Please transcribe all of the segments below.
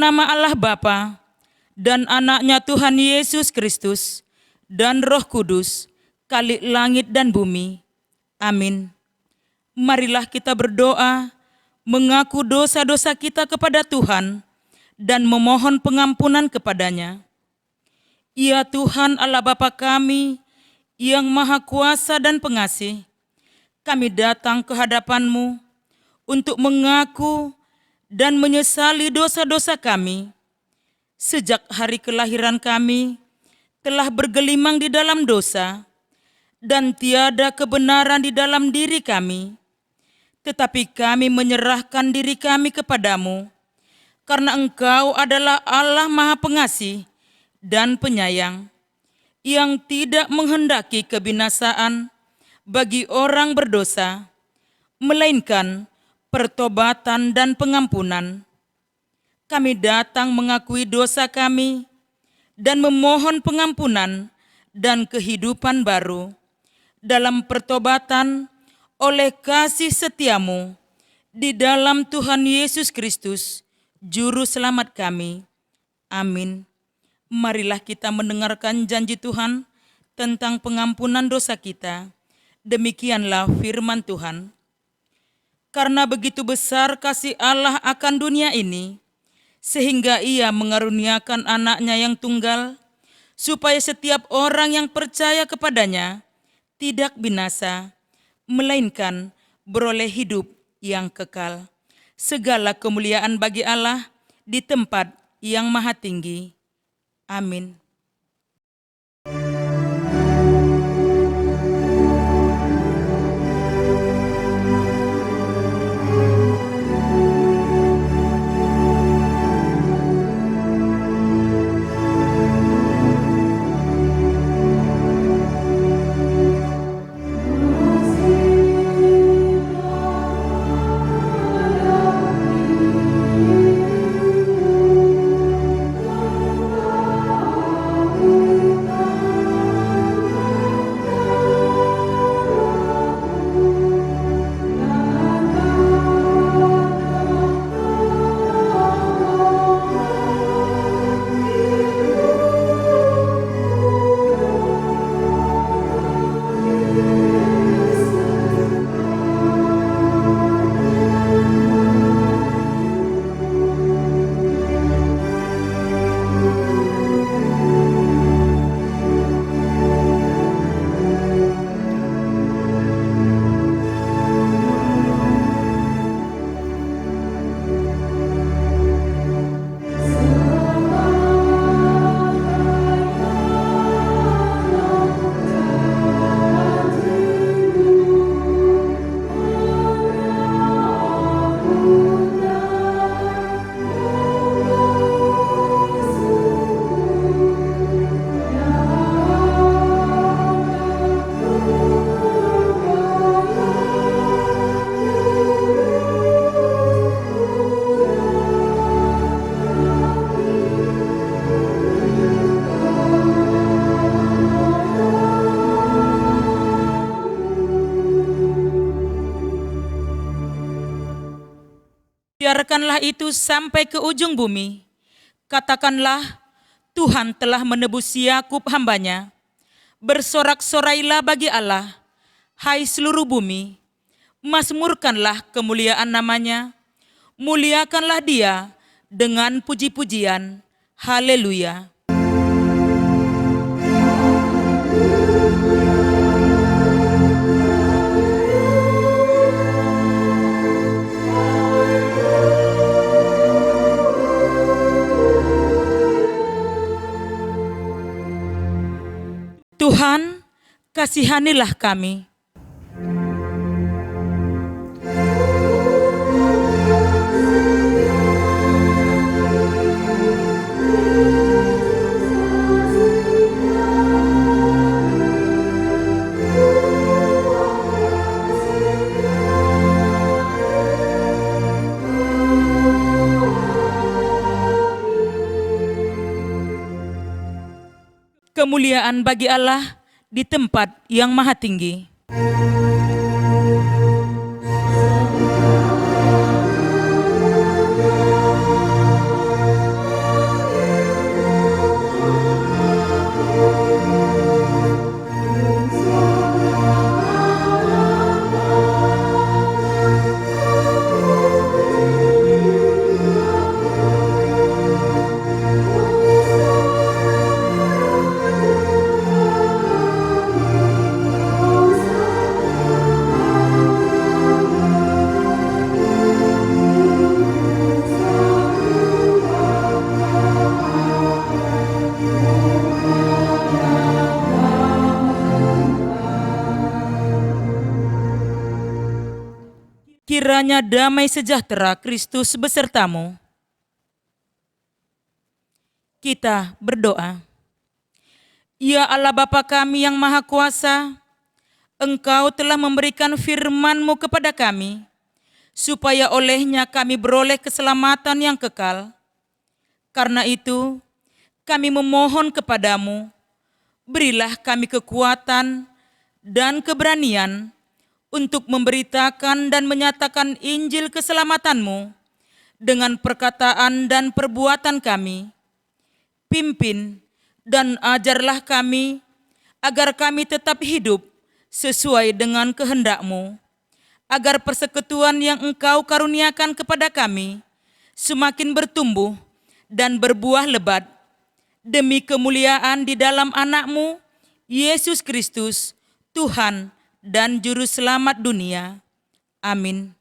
Nama Allah Bapa dan anaknya Tuhan Yesus Kristus dan Roh Kudus, Khalik langit dan bumi. Amin. Marilah kita berdoa, mengaku dosa-dosa kita kepada Tuhan dan memohon pengampunan kepadanya. Ya Tuhan Allah Bapa kami, yang Maha Kuasa dan Pengasih, kami datang ke hadapan-Mu untuk mengaku dan menyesali dosa-dosa kami. Sejak hari kelahiran kami telah bergelimang di dalam dosa, dan tiada kebenaran di dalam diri kami. Tetapi kami menyerahkan diri kami kepadamu, karena Engkau adalah Allah Maha Pengasih dan Penyayang, yang tidak menghendaki kebinasaan bagi orang berdosa, melainkan pertobatan dan pengampunan. Kami datang mengakui dosa kami dan memohon pengampunan dan kehidupan baru dalam pertobatan oleh kasih setia-Mu di dalam Tuhan Yesus Kristus, Juru Selamat kami. Amin. Marilah kita mendengarkan janji Tuhan tentang pengampunan dosa kita. Demikianlah firman Tuhan. Karena begitu besar kasih Allah akan dunia ini, sehingga Ia mengaruniakan anaknya yang tunggal, supaya setiap orang yang percaya kepadanya tidak binasa, melainkan beroleh hidup yang kekal. Segala kemuliaan bagi Allah di tempat yang maha tinggi. Amin. Biarkanlah itu sampai ke ujung bumi. Katakanlah, Tuhan telah menebus Yakub hamba-Nya. Bersorak-sorailah bagi Allah, hai seluruh bumi. Mazmurkanlah kemuliaan nama-Nya. Muliakanlah Dia dengan puji-pujian. Haleluya. Tuhan, kasihanilah kami. Kemuliaan bagi Allah di tempat yang maha tinggi. kiranya damai sejahtera Kristus besertamu. Kita berdoa. Ya Allah Bapa kami yang Maha Kuasa, Engkau telah memberikan firman-Mu kepada kami, supaya olehnya kami beroleh keselamatan yang kekal. Karena itu, kami memohon kepadamu, berilah kami kekuatan dan keberanian untuk memberitakan dan menyatakan Injil keselamatan-Mu dengan perkataan dan perbuatan kami. Pimpin dan ajarlah kami, agar kami tetap hidup sesuai dengan kehendak-Mu, agar persekutuan yang Engkau karuniakan kepada kami semakin bertumbuh dan berbuah lebat, demi kemuliaan di dalam anak-Mu, Yesus Kristus, Tuhan dan Juru Selamat dunia. Amin.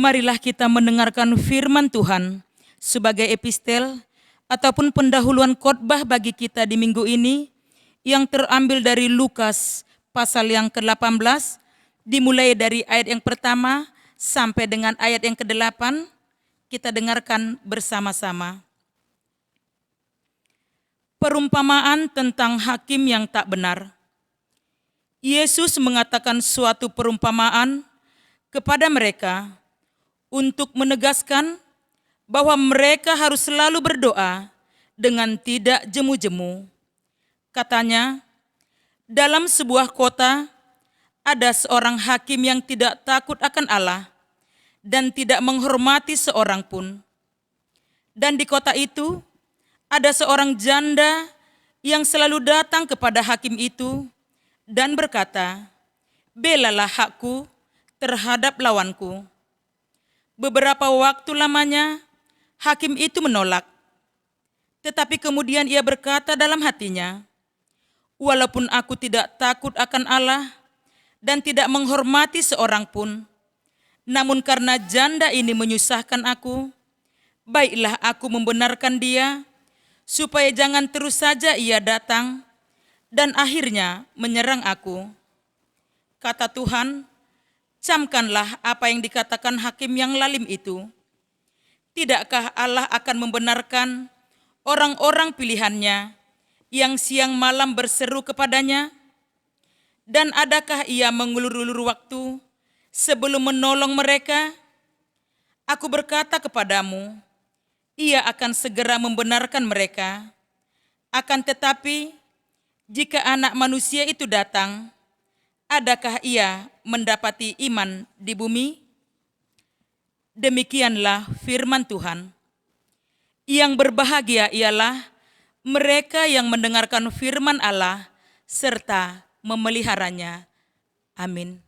Marilah kita mendengarkan firman Tuhan sebagai epistel ataupun pendahuluan khotbah bagi kita di minggu ini yang terambil dari Lukas pasal yang ke-18, dimulai dari ayat yang pertama sampai dengan ayat yang ke-8. Kita dengarkan bersama-sama. Perumpamaan tentang hakim yang tak benar. Yesus mengatakan suatu perumpamaan kepada mereka untuk menegaskan bahwa mereka harus selalu berdoa dengan tidak jemu-jemu. Katanya, dalam sebuah kota ada seorang hakim yang tidak takut akan Allah dan tidak menghormati seorang pun. Dan di kota itu ada seorang janda yang selalu datang kepada hakim itu dan berkata, "Belalah hakku terhadap lawanku." Beberapa waktu lamanya, hakim itu menolak. Tetapi kemudian ia berkata dalam hatinya, "Walaupun aku tidak takut akan Allah dan tidak menghormati seorang pun, namun karena janda ini menyusahkan aku, baiklah aku membenarkan dia, supaya jangan terus saja ia datang dan akhirnya menyerang aku." Kata Tuhan, "Camkanlah apa yang dikatakan hakim yang lalim itu. Tidakkah Allah akan membenarkan orang-orang pilihannya yang siang malam berseru kepadanya? Dan adakah ia mengulur-ulur waktu sebelum menolong mereka? Aku berkata kepadamu, ia akan segera membenarkan mereka. Akan tetapi, jika Anak Manusia itu datang, adakah ia mendapati iman di bumi?" Demikianlah firman Tuhan. Yang berbahagia ialah mereka yang mendengarkan firman Allah serta memeliharanya. Amin.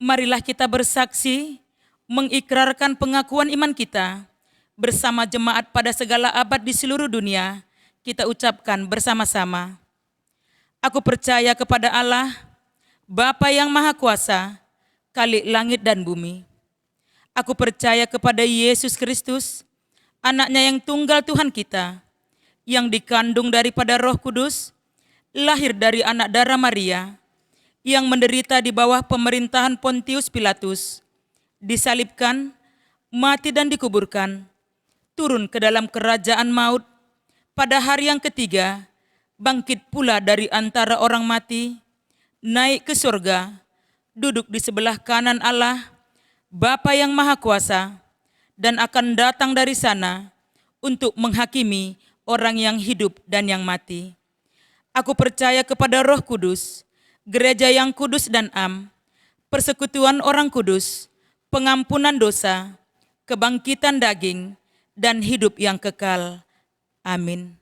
Marilah kita bersaksi, mengikrarkan pengakuan iman kita, bersama jemaat pada segala abad di seluruh dunia, kita ucapkan bersama-sama. Aku percaya kepada Allah, Bapa yang Maha Kuasa, Khalik langit dan bumi. Aku percaya kepada Yesus Kristus, Anaknya yang tunggal Tuhan kita, yang dikandung daripada Roh Kudus, lahir dari anak darah Maria, yang menderita di bawah pemerintahan Pontius Pilatus, disalibkan, mati dan dikuburkan, turun ke dalam kerajaan maut, pada hari yang ketiga, bangkit pula dari antara orang mati, naik ke surga, duduk di sebelah kanan Allah, Bapa yang Maha Kuasa, dan akan datang dari sana untuk menghakimi orang yang hidup dan yang mati. Aku percaya kepada Roh Kudus, gereja yang kudus dan am, persekutuan orang kudus, pengampunan dosa, kebangkitan daging, dan hidup yang kekal. Amin.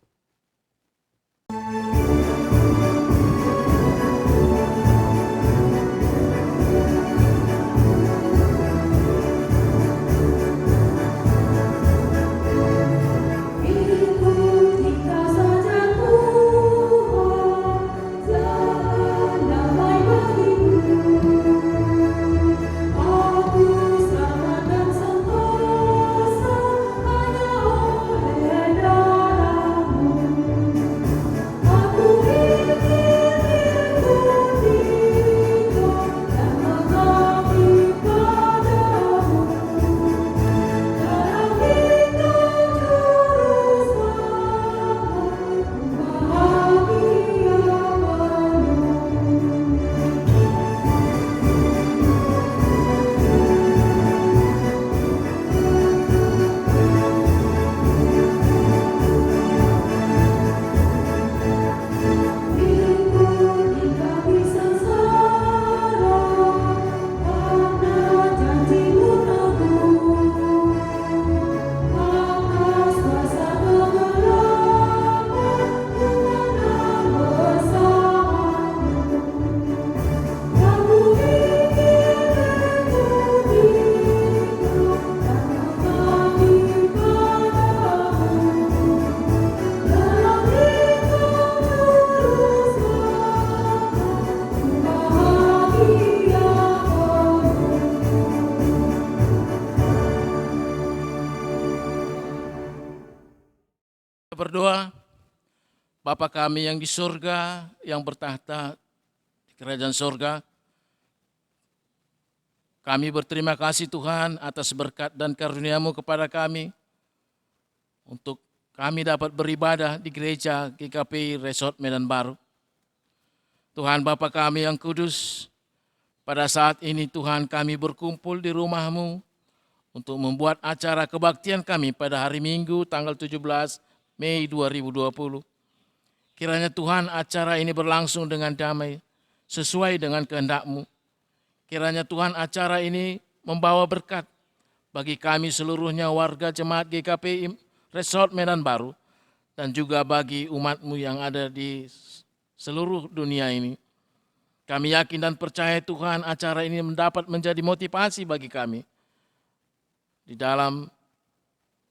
Berdoa, Bapa kami yang di surga, yang bertahta di kerajaan surga, kami berterima kasih Tuhan atas berkat dan karunia-Mu kepada kami, untuk kami dapat beribadah di gereja GKPI Resort Medan Baru. Tuhan Bapa kami yang kudus, pada saat ini Tuhan kami berkumpul di rumah-Mu untuk membuat acara kebaktian kami pada hari Minggu tanggal 17 Mei 2020. Kiranya Tuhan acara ini berlangsung dengan damai, sesuai dengan kehendak-Mu. Kiranya Tuhan acara ini membawa berkat bagi kami seluruhnya warga jemaat GKPI Resort Medan Baru, dan juga bagi umat-Mu yang ada di seluruh dunia ini. Kami yakin dan percaya Tuhan acara ini mendapat menjadi motivasi bagi kami di dalam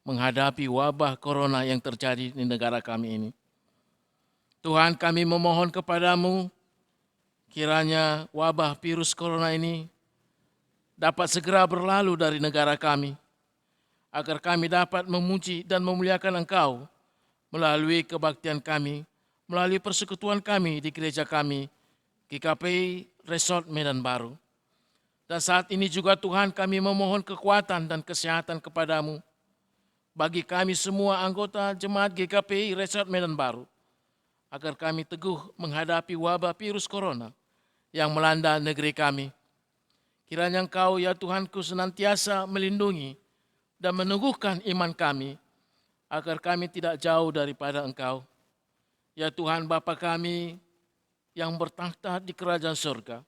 menghadapi wabah corona yang terjadi di negara kami ini. Tuhan, kami memohon kepadamu, kiranya wabah virus corona ini dapat segera berlalu dari negara kami, agar kami dapat memuji dan memuliakan Engkau melalui kebaktian kami, melalui persekutuan kami di gereja kami, GKPI Resort Medan Baru. Dan saat ini juga Tuhan, kami memohon kekuatan dan kesehatan kepadamu, bagi kami semua anggota jemaat GKPI Resort Medan Baru, agar kami teguh menghadapi wabah virus corona yang melanda negeri kami. Kiranya Engkau ya Tuhanku senantiasa melindungi dan meneguhkan iman kami, agar kami tidak jauh daripada Engkau. Ya Tuhan Bapa kami yang bertakhta di kerajaan surga,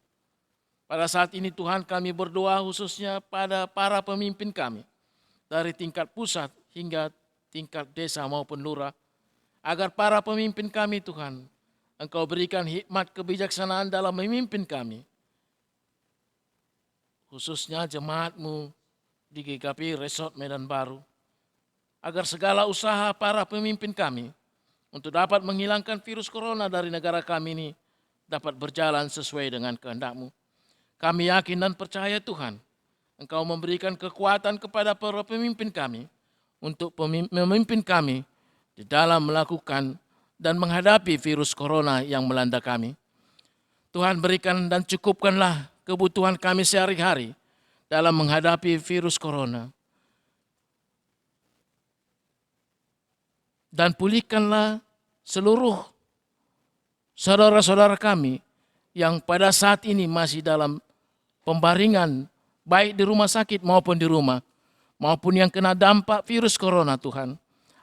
pada saat ini Tuhan kami berdoa khususnya pada para pemimpin kami, dari tingkat pusat hingga tingkat desa maupun lurah, agar para pemimpin kami Tuhan, Engkau berikan hikmat kebijaksanaan dalam memimpin kami, khususnya jemaat-Mu di GKP Resort Medan Baru, agar segala usaha para pemimpin kami untuk dapat menghilangkan virus corona dari negara kami ini dapat berjalan sesuai dengan kehendak-Mu. Kami yakin dan percaya Tuhan, Engkau memberikan kekuatan kepada para pemimpin kami untuk memimpin kami di dalam melakukan dan menghadapi virus corona yang melanda kami. Tuhan, berikan dan cukupkanlah kebutuhan kami sehari-hari dalam menghadapi virus corona. Dan pulihkanlah seluruh saudara-saudara kami yang pada saat ini masih dalam pembaringan, baik di rumah sakit maupun di rumah, maupun yang kena dampak virus corona, Tuhan,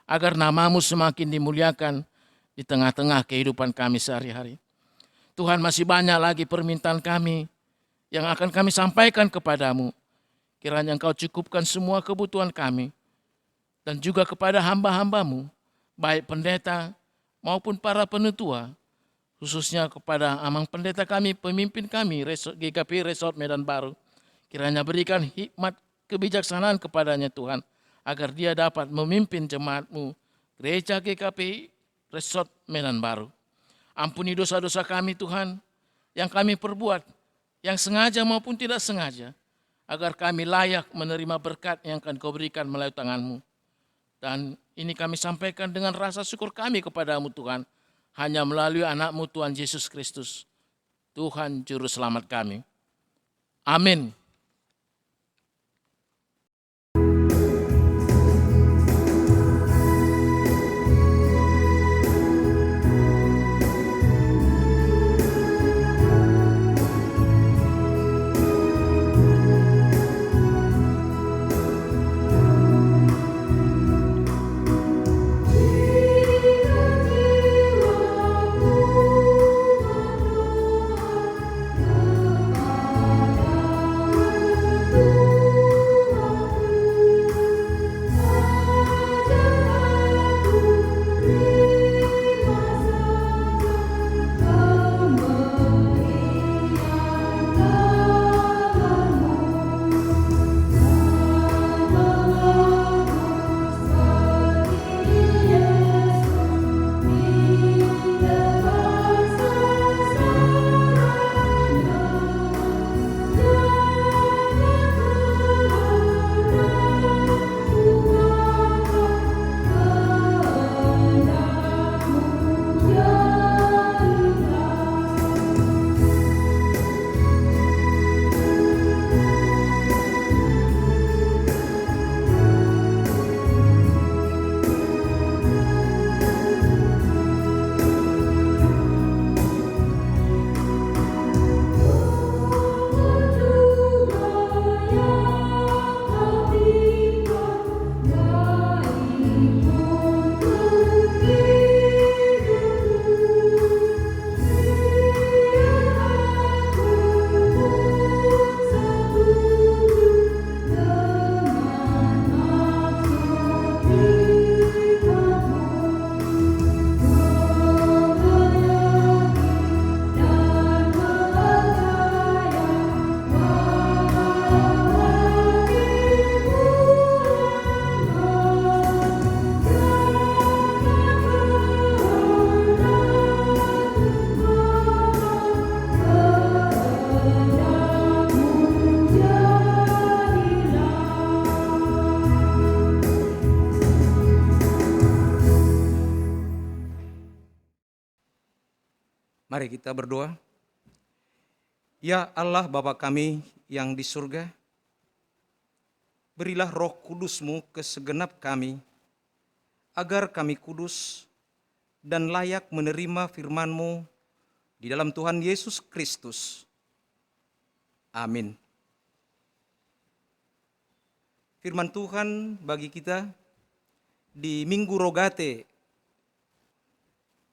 agar nama-Mu semakin dimuliakan di tengah-tengah kehidupan kami sehari-hari. Tuhan, masih banyak lagi permintaan kami yang akan kami sampaikan kepadamu. Kiranya Engkau cukupkan semua kebutuhan kami dan juga kepada hamba-hamba-Mu, baik pendeta maupun para penetua, khususnya kepada amang pendeta kami, pemimpin kami, GKP Resort Medan Baru. Kiranya berikan hikmat kebijaksanaan kepadanya Tuhan, agar dia dapat memimpin jemaat-Mu, Gereja GKP Resort Medan Baru. Ampuni dosa-dosa kami Tuhan, yang kami perbuat, yang sengaja maupun tidak sengaja, agar kami layak menerima berkat yang akan Kau berikan melalui tangan-Mu. Dan ini kami sampaikan dengan rasa syukur kami kepadamu Tuhan, hanya melalui anak-Mu Tuhan Yesus Kristus, Tuhan Juru Selamat kami. Amin. Mari kita berdoa. Ya Allah Bapa kami yang di surga, berilah Roh Kudus-Mu ke segenap kami, agar kami kudus dan layak menerima firman-Mu di dalam Tuhan Yesus Kristus. Amin. Firman Tuhan bagi kita di Minggu Rogate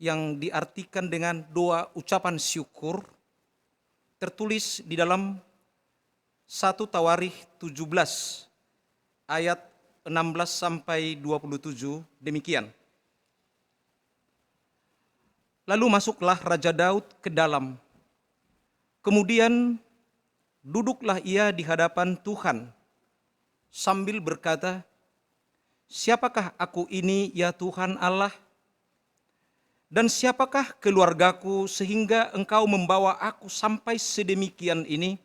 yang diartikan dengan doa ucapan syukur, tertulis di dalam 1 Tawarikh 17 ayat 16 sampai 27 demikian. Lalu masuklah Raja Daud ke dalam. Kemudian duduklah ia di hadapan Tuhan sambil berkata, "Siapakah aku ini ya Tuhan Allah? Dan siapakah keluargaku sehingga Engkau membawa aku sampai sedemikian ini?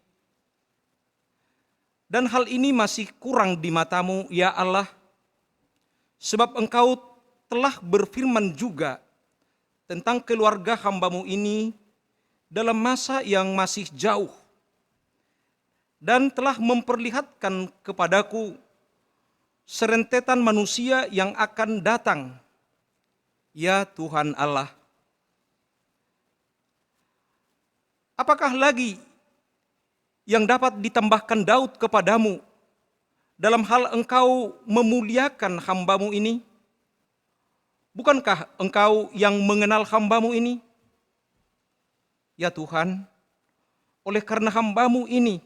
Dan hal ini masih kurang di matamu ya Allah, sebab Engkau telah berfirman juga tentang keluarga hamba-Mu ini dalam masa yang masih jauh, dan telah memperlihatkan kepadaku serentetan manusia yang akan datang, ya Tuhan Allah. Apakah lagi yang dapat ditambahkan Daud kepadamu dalam hal Engkau memuliakan hamba-Mu ini? Bukankah Engkau yang mengenal hamba-Mu ini? Ya Tuhan, oleh karena hamba-Mu ini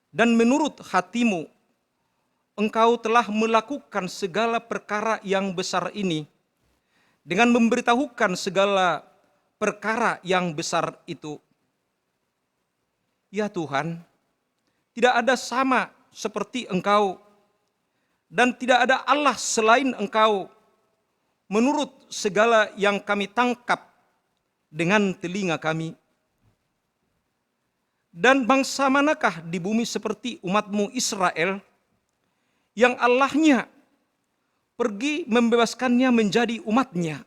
dan menurut hati-Mu, Engkau telah melakukan segala perkara yang besar ini dengan memberitahukan segala perkara yang besar itu. Ya Tuhan, tidak ada sama seperti Engkau, dan tidak ada Allah selain Engkau, menurut segala yang kami tangkap dengan telinga kami. Dan bangsa manakah di bumi seperti umat-Mu Israel, yang Allahnya pergi membebaskannya menjadi umat-Nya,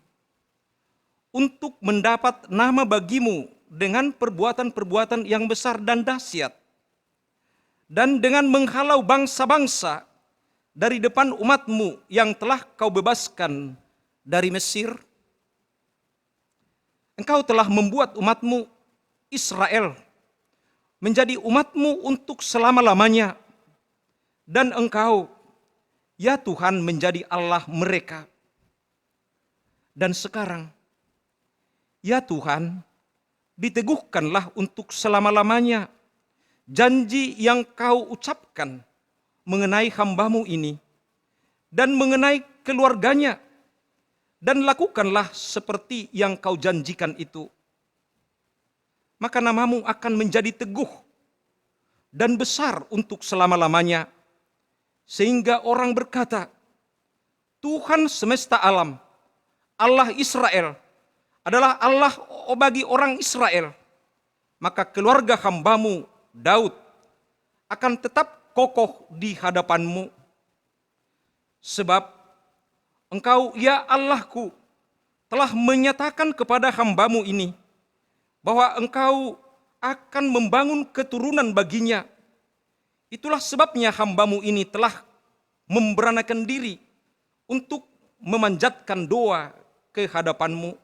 untuk mendapat nama bagi-Mu dengan perbuatan-perbuatan yang besar dan dahsyat, dan dengan menghalau bangsa-bangsa dari depan umat-Mu yang telah Kau bebaskan dari Mesir? Engkau telah membuat umat-Mu Israel menjadi umat-Mu untuk selama-lamanya, dan Engkau, ya Tuhan, menjadi Allah mereka. Dan sekarang, ya Tuhan, diteguhkanlah untuk selama-lamanya janji yang Kau ucapkan mengenai hamba-Mu ini dan mengenai keluarganya, dan lakukanlah seperti yang Kau janjikan itu. Maka nama-Mu akan menjadi teguh dan besar untuk selama-lamanya, sehingga orang berkata, Tuhan semesta alam, Allah Israel, adalah Allah bagi orang Israel. Maka keluarga hamba-Mu Daud akan tetap kokoh di hadapan-Mu. Sebab Engkau, ya Allahku, telah menyatakan kepada hamba-Mu ini bahwa Engkau akan membangun keturunan baginya. Itulah sebabnya hamba-Mu ini telah memberanikan diri untuk memanjatkan doa ke hadapan-Mu.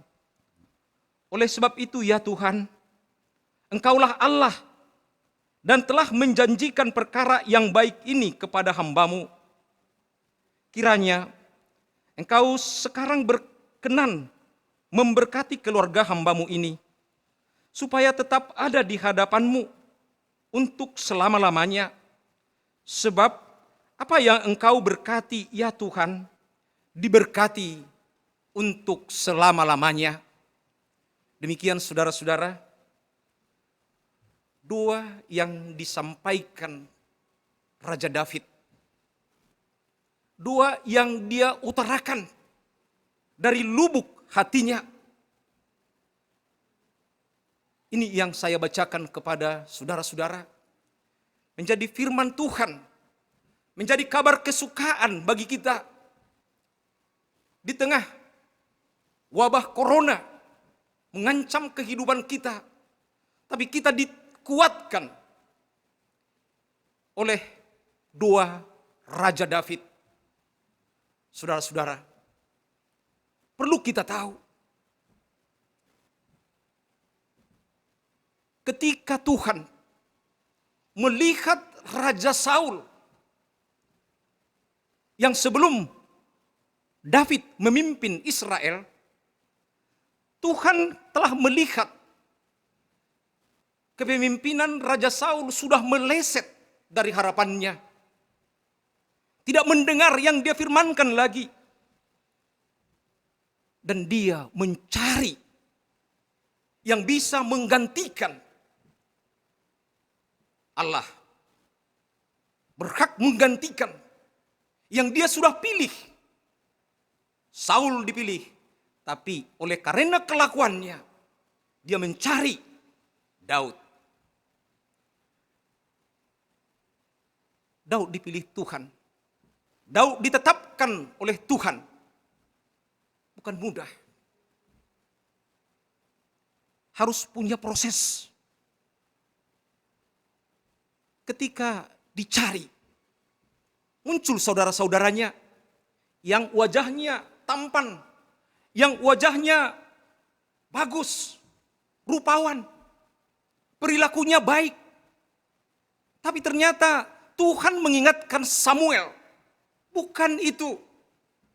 Oleh sebab itu, ya Tuhan, Engkaulah Allah dan telah menjanjikan perkara yang baik ini kepada hamba-Mu. Kiranya Engkau sekarang berkenan memberkati keluarga hamba-Mu ini, supaya tetap ada di hadapan-Mu untuk selama-lamanya. Sebab apa yang Engkau berkati, ya Tuhan, diberkati untuk selama-lamanya. Demikian saudara-saudara, doa yang disampaikan Raja David, doa yang dia utarakan dari lubuk hatinya. Ini yang saya bacakan kepada saudara-saudara, menjadi firman Tuhan, menjadi kabar kesukaan bagi kita di tengah wabah corona mengancam kehidupan kita, tapi kita dikuatkan oleh doa Raja David. Saudara-saudara, perlu kita tahu, ketika Tuhan melihat Raja Saul yang sebelum David memimpin Israel, Tuhan telah melihat kepemimpinan Raja Saul sudah meleset dari harapannya. Tidak mendengar yang dia firmankan lagi. Dan dia mencari yang bisa menggantikan Allah berhak menggantikan yang dia sudah pilih. Saul dipilih, tapi oleh karena kelakuannya, dia mencari Daud. Daud dipilih Tuhan. Daud ditetapkan oleh Tuhan. Bukan mudah. Harus punya proses. Ketika dicari, muncul saudara-saudaranya yang wajahnya tampan, yang wajahnya bagus, rupawan, perilakunya baik. Tapi ternyata Tuhan mengingatkan Samuel, bukan itu.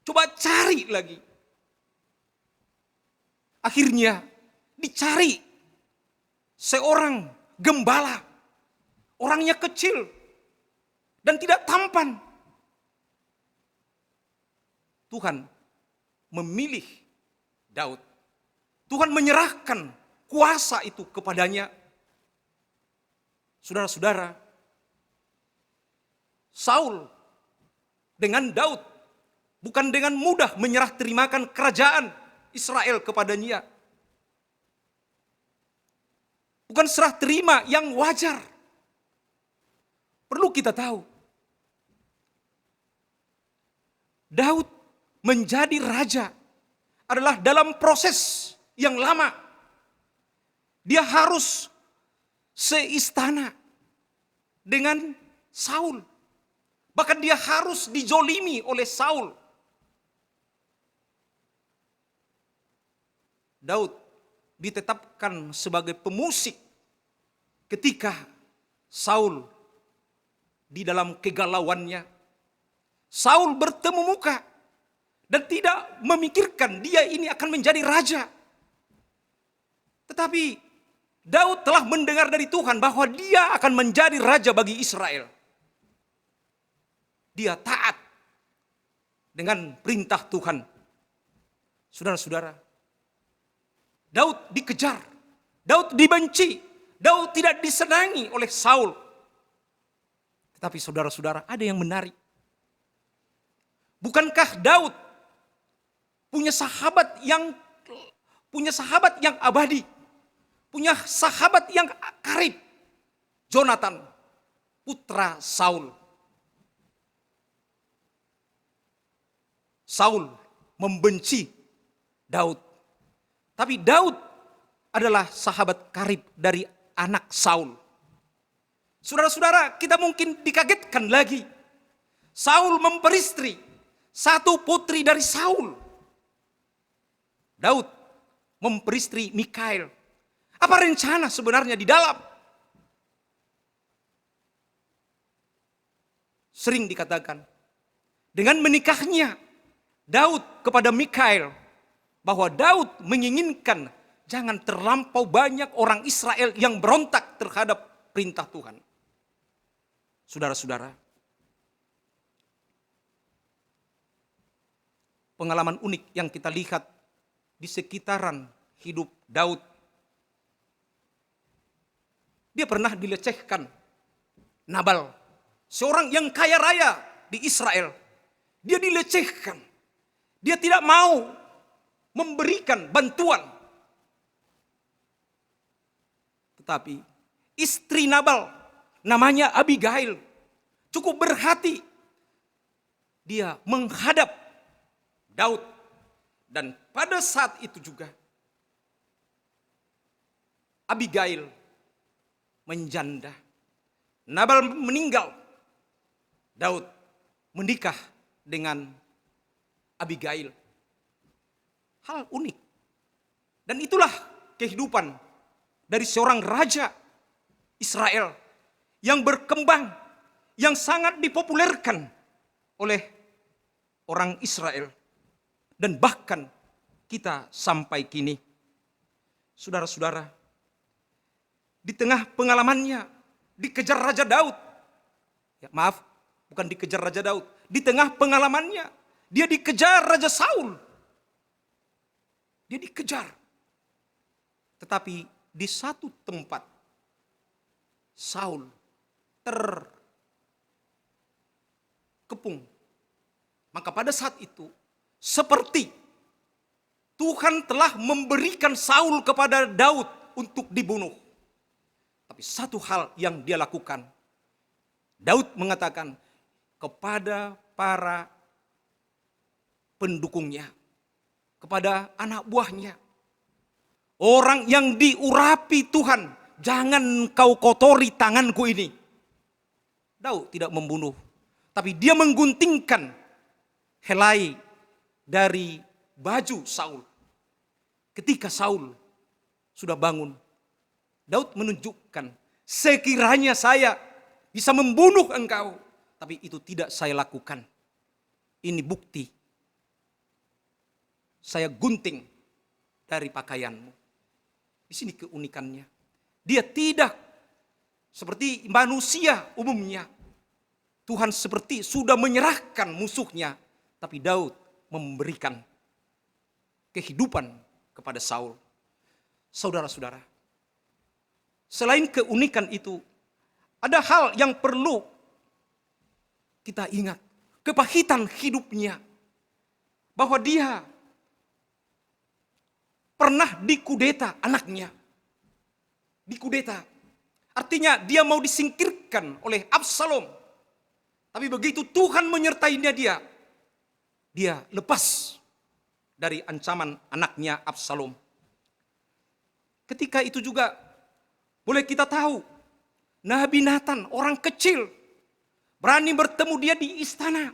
Coba cari lagi. Akhirnya dicari seorang gembala. Orangnya kecil dan tidak tampan. Tuhan memilih Daud. Tuhan menyerahkan kuasa itu kepadanya. Saudara-saudara, Saul dengan Daud bukan dengan mudah menyerah terimakan kerajaan Israel kepadanya. Bukan serah terima yang wajar. Perlu kita tahu, Daud menjadi raja adalah dalam proses yang lama. Dia harus seistana dengan Saul. Bahkan dia harus dijolimi oleh Saul. Daud ditetapkan sebagai pemusik ketika Saul di dalam kegalauannya. Saul bertemu muka dan tidak memikirkan dia ini akan menjadi raja. Tetapi Daud telah mendengar dari Tuhan bahwa dia akan menjadi raja bagi Israel. Dia taat dengan perintah Tuhan. Saudara-saudara, Daud dikejar, Daud dibenci, Daud tidak disenangi oleh Saul. Tetapi saudara-saudara, ada yang menarik. Bukankah Daud punya sahabat yang abadi, punya sahabat yang karib, Jonathan, putra Saul. Saul membenci Daud, tapi Daud adalah sahabat karib dari anak Saul. Saudara-saudara, kita mungkin dikagetkan lagi. Saul memperistri satu putri dari Saul. Daud memperistri Mikhail. Apa rencana sebenarnya di dalam? Sering dikatakan, dengan menikahnya Daud kepada Mikhail, bahwa Daud menginginkan jangan terlampau banyak orang Israel yang berontak terhadap perintah Tuhan. Saudara-saudara, pengalaman unik yang kita lihat di sekitaran hidup Daud. Dia pernah dilecehkan. Nabal, seorang yang kaya raya di Israel, dia dilecehkan. Dia tidak mau memberikan bantuan. Tetapi istri Nabal, namanya Abigail, cukup berhati. Dia menghadap Daud. Dan pada saat itu juga Abigail menjanda. Nabal meninggal. Daud menikah dengan Abigail. Hal unik. Dan itulah kehidupan dari seorang raja Israel yang berkembang, yang sangat dipopulerkan oleh orang Israel. Dan bahkan kita sampai kini. Saudara-saudara, di tengah pengalamannya dikejar Raja Daud. Ya, maaf, bukan dikejar Raja Daud. Di tengah pengalamannya dia dikejar Raja Saul. Dia dikejar. Tetapi di satu tempat Saul terkepung. Maka pada saat itu seperti Tuhan telah memberikan Saul kepada Daud untuk dibunuh. Tapi satu hal yang dia lakukan, Daud mengatakan kepada para pendukungnya, kepada anak buahnya, orang yang diurapi Tuhan, jangan kau kotori tanganku ini. Daud tidak membunuh, tapi dia mengguntingkan helai dari baju Saul. Ketika Saul sudah bangun, Daud menunjukkan, sekiranya saya bisa membunuh engkau, tapi itu tidak saya lakukan. Ini bukti. Saya gunting dari pakaianmu. Di sini keunikannya. Dia tidak seperti manusia umumnya. Tuhan seperti sudah menyerahkan musuhnya, tapi Daud memberikan kehidupan kepada Saul. Saudara-saudara, selain keunikan itu, ada hal yang perlu kita ingat. Kepahitan hidupnya. Bahwa dia pernah dikudeta anaknya. Dikudeta. Artinya dia mau disingkirkan oleh Absalom. Tapi begitu Tuhan menyertainya dia lepas dari ancaman anaknya Absalom. Ketika itu juga boleh kita tahu, Nabi Nathan orang kecil berani bertemu dia di istana.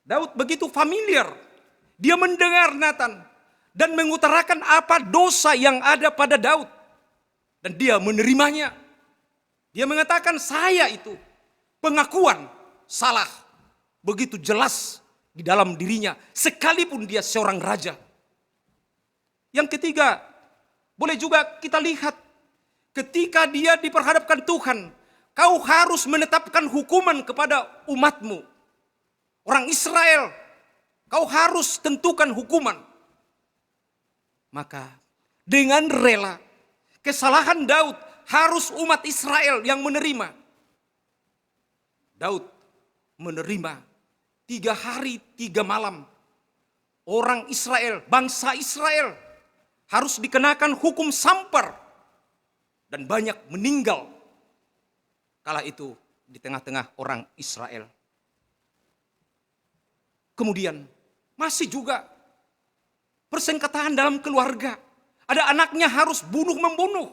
Daud begitu familiar. Dia mendengar Nathan dan mengutarakan apa dosa yang ada pada Daud. Dan dia menerimanya. Dia mengatakan, saya itu pengakuan salah begitu jelas di dalam dirinya, sekalipun dia seorang raja. Yang ketiga, boleh juga kita lihat ketika dia diperhadapkan Tuhan, kau harus menetapkan hukuman kepada umatmu. Orang Israel, kau harus tentukan hukuman. Maka dengan rela, kesalahan Daud harus umat Israel yang menerima. Daud menerima 3 hari 3 malam. Orang Israel, bangsa Israel harus dikenakan hukum sampar. Dan banyak meninggal kala itu di tengah-tengah orang Israel. Kemudian masih juga persengketaan dalam keluarga. Ada anaknya harus bunuh-membunuh.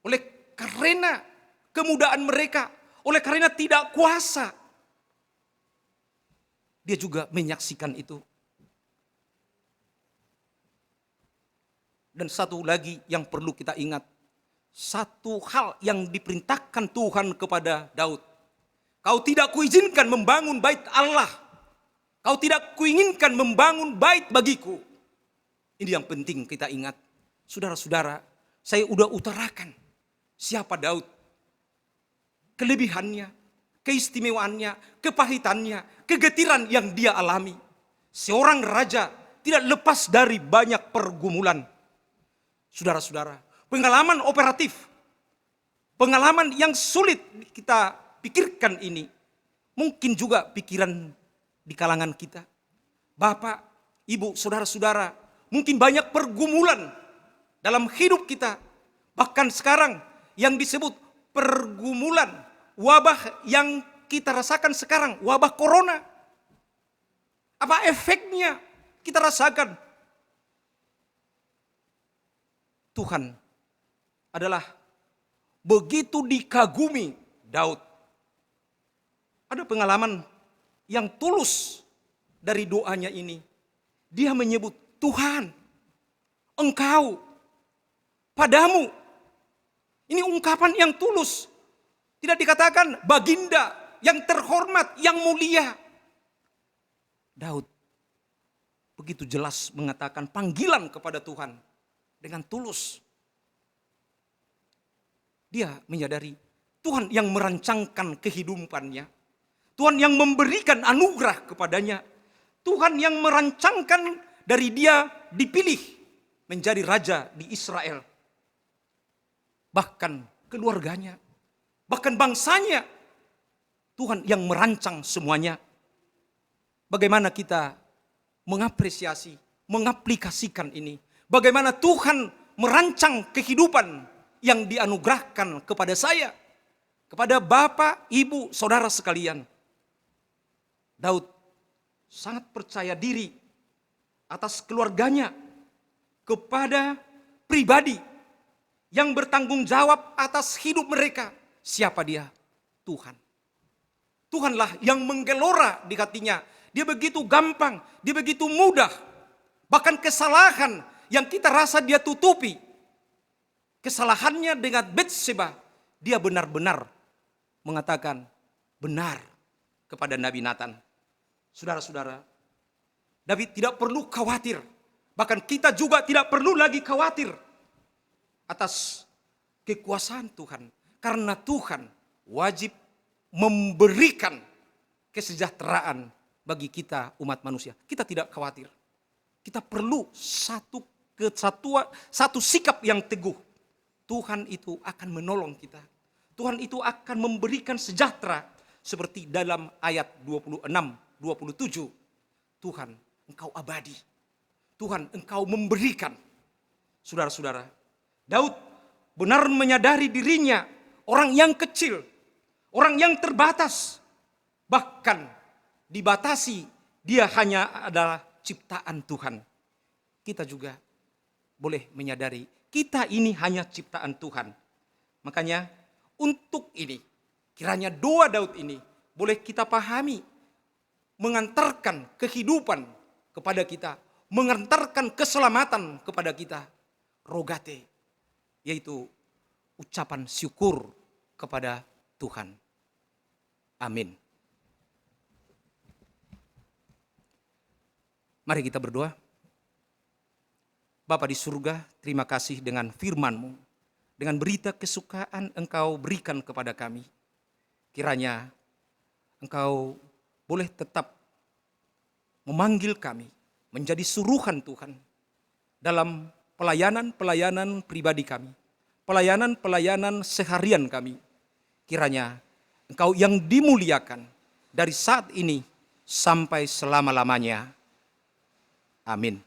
Oleh karena kemudaan mereka, oleh karena tidak kuasa, dia juga menyaksikan itu. Dan satu lagi yang perlu kita ingat. Satu hal yang diperintahkan Tuhan kepada Daud. Kau tidak kuizinkan membangun bait Allah. Kau tidak kuinginkan membangun bait bagiku. Ini yang penting kita ingat. Saudara-saudara, saya udah utarakan siapa Daud. Kelebihannya, keistimewaannya, kepahitannya, kegetiran yang dia alami. Seorang raja tidak lepas dari banyak pergumulan. Saudara-saudara, pengalaman operatif, pengalaman yang sulit kita pikirkan ini, mungkin juga pikiran di kalangan kita. Bapak, ibu, saudara-saudara, mungkin banyak pergumulan dalam hidup kita. Bahkan sekarang yang disebut pergumulan, wabah yang kita rasakan sekarang, wabah corona. Apa efeknya kita rasakan? Tuhan adalah begitu dikagumi Daud. Ada pengalaman yang tulus dari doanya ini. Dia menyebut, Tuhan, Engkau, padamu. Ini ungkapan yang tulus. Tidak dikatakan baginda, yang terhormat, yang mulia. Daud begitu jelas mengatakan panggilan kepada Tuhan dengan tulus. Dia menyadari Tuhan yang merancangkan kehidupannya. Tuhan yang memberikan anugerah kepadanya. Tuhan yang merancangkan dari dia dipilih menjadi raja di Israel. Bahkan keluarganya bahkan bangsanya. Tuhan yang merancang semuanya. Bagaimana kita mengapresiasi, mengaplikasikan ini. Bagaimana Tuhan merancang kehidupan yang dianugerahkan kepada saya, kepada Bapak, Ibu, Saudara sekalian. Daud sangat percaya diri atas keluarganya, kepada pribadi yang bertanggung jawab atas hidup mereka. Siapa dia? Tuhan. Tuhanlah yang menggelora di hatinya. Dia begitu gampang, dia begitu mudah. Bahkan kesalahan yang kita rasa dia tutupi, kesalahannya dengan Batseba, dia benar-benar mengatakan benar kepada Nabi Nathan. Saudara-saudara, David tidak perlu khawatir. Bahkan kita juga tidak perlu lagi khawatir atas kekuasaan Tuhan. Karena Tuhan wajib memberikan kesejahteraan bagi kita umat manusia. Kita tidak khawatir. Kita perlu satu sikap yang teguh. Tuhan itu akan menolong kita. Tuhan itu akan memberikan sejahtera. Seperti dalam ayat 26, 27. Tuhan, Engkau abadi. Tuhan, Engkau memberikan. Saudara-saudara, Daud benar menyadari dirinya orang yang kecil, orang yang terbatas. Bahkan dibatasi, dia hanya adalah ciptaan Tuhan. Kita juga boleh menyadari, kita ini hanya ciptaan Tuhan. Makanya untuk ini, kiranya doa Daud ini boleh kita pahami, mengantarkan kehidupan kepada kita, mengantarkan keselamatan kepada kita. Rogate, yaitu ucapan syukur kepada Tuhan. Amin. Mari kita berdoa. Bapa di surga, terima kasih dengan firman-Mu, dengan berita kesukaan Engkau berikan kepada kami. Kiranya Engkau boleh tetap memanggil kami menjadi suruhan Tuhan dalam pelayanan-pelayanan pribadi kami, pelayanan-pelayanan seharian kami. Kiranya Engkau yang dimuliakan dari saat ini sampai selama-lamanya. Amin.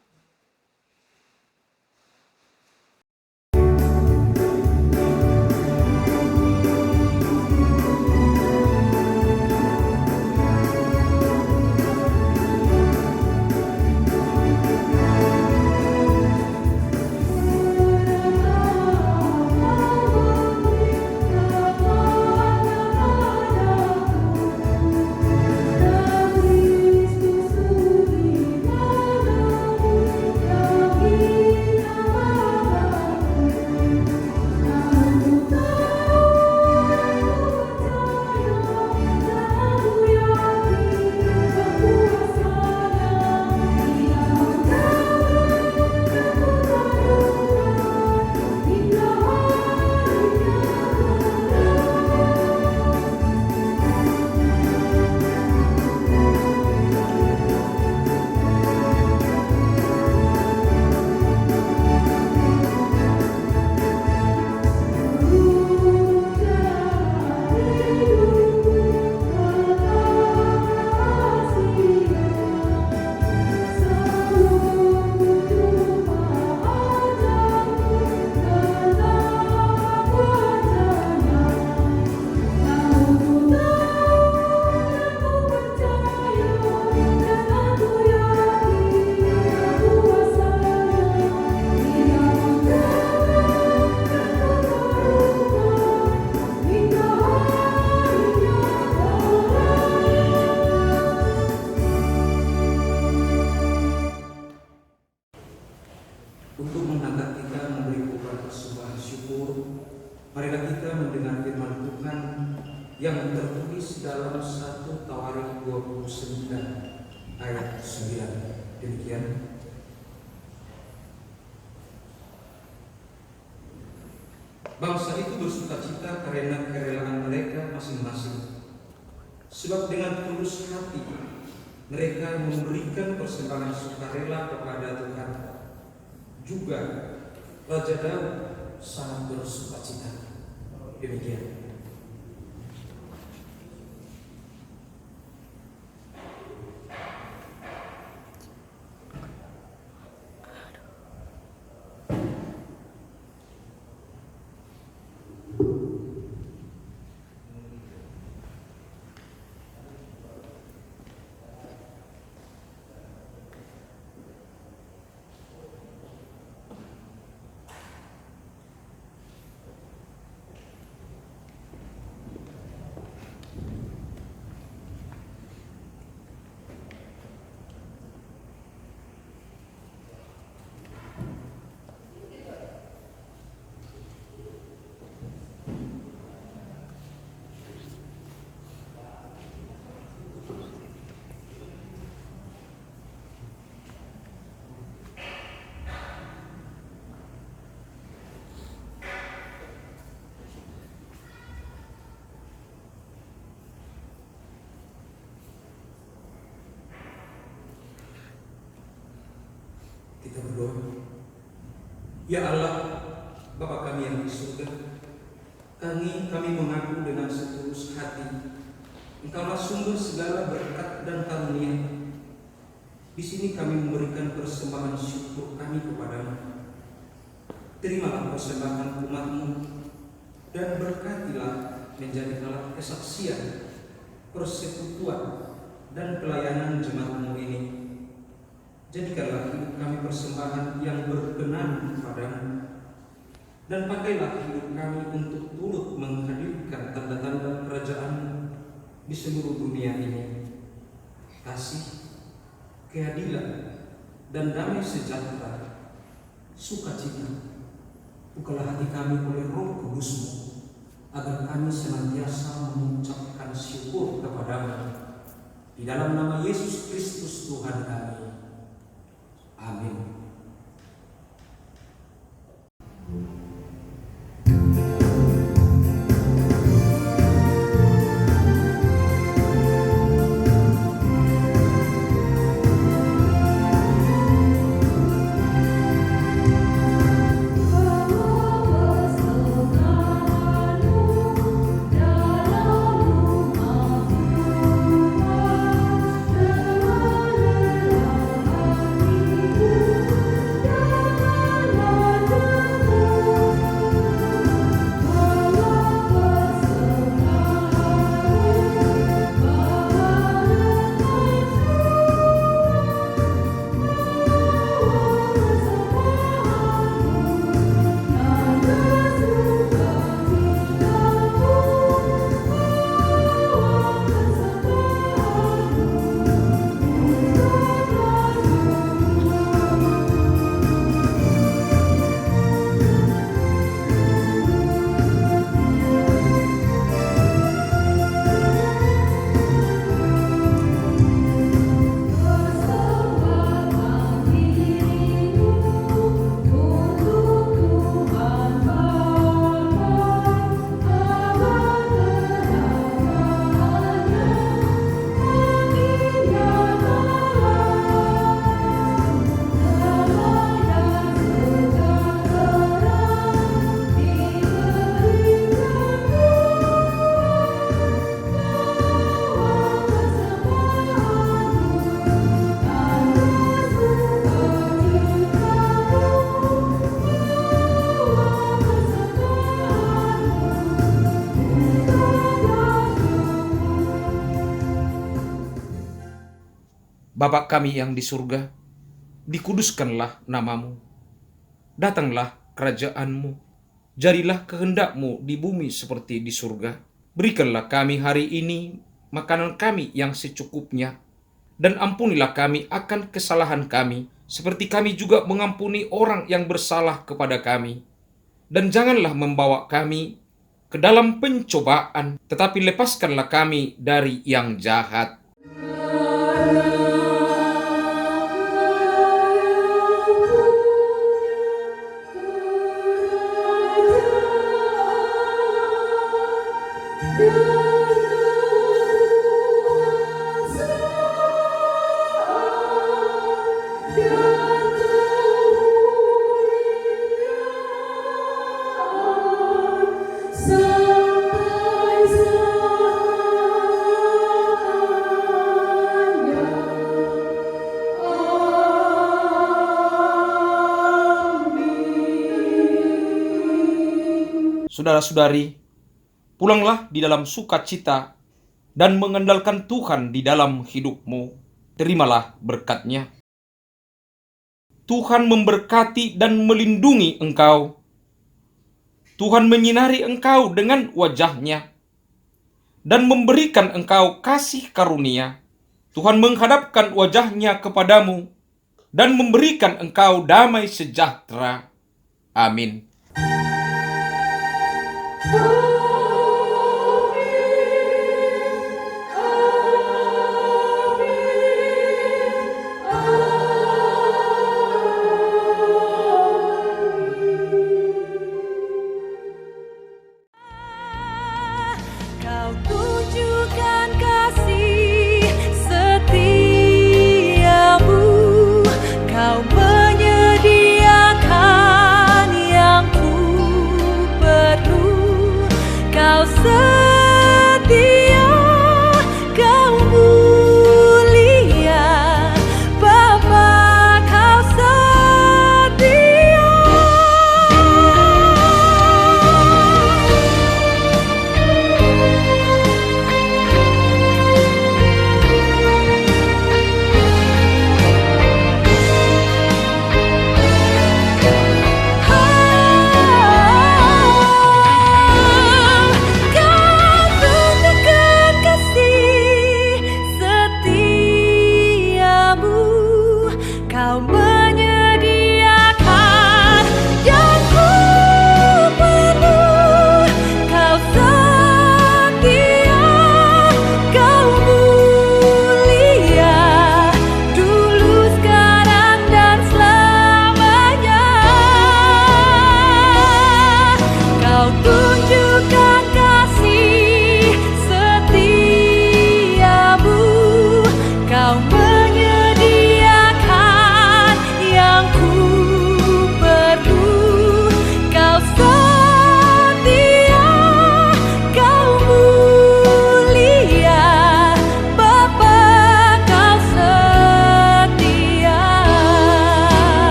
Untuk mengangkat kita memberi ucapan persembahan syukur, marilah kita mendengar firman Tuhan yang tertulis dalam 1 Tawarik 29 ayat 9. Demikian. Bangsa itu bersukacita karena kerelaan mereka masing-masing. Sebab dengan tulus hati mereka memberikan persembahan sukarela kepada Tuhan. Juga Raja Daud sangat bersukacita. Demikian. berdoa. Ya Allah, Bapa kami yang di surga, kami mengaku dengan setulus hati, Engkaulah sumber segala berkat dan karunia. Di sini kami memberikan persembahan syukur kami kepadamu. Terimalah persembahan umat-Mu dan berkatilah menjadi alat kesaksian, persekutuan, dan pelayanan jemaat-Mu ini. Jadikanlah hidup kami persembahan yang berkenan kepadamu, dan pakailah hidup kami untuk turut menghadirkan tanda-tanda kerajaan-Mu di seluruh dunia ini. Kasih, keadilan, dan damai sejahtera, sukacita, bukalah hati kami oleh Roh Kudus-Mu, agar kami senantiasa mengucapkan syukur kepadamu. Di dalam nama Yesus Kristus Tuhan kami. Amin. Bapa kami yang di surga, dikuduskanlah namamu. Datanglah kerajaan-Mu. Jadilah kehendak-Mu di bumi seperti di surga. Berikanlah kami hari ini makanan kami yang secukupnya. Dan ampunilah kami akan kesalahan kami, seperti kami juga mengampuni orang yang bersalah kepada kami. Dan janganlah membawa kami ke dalam pencobaan, tetapi lepaskanlah kami dari yang jahat. Saudara-saudari, pulanglah di dalam sukacita dan mengandalkan Tuhan di dalam hidupmu. Terimalah berkat-Nya. Tuhan memberkati dan melindungi engkau. Tuhan menyinari engkau dengan wajah-Nya dan memberikan engkau kasih karunia. Tuhan menghadapkan wajah-Nya kepadamu dan memberikan engkau damai sejahtera. Amin. Kau tunjukkan kasih setiamu, Kau menyediakan Kau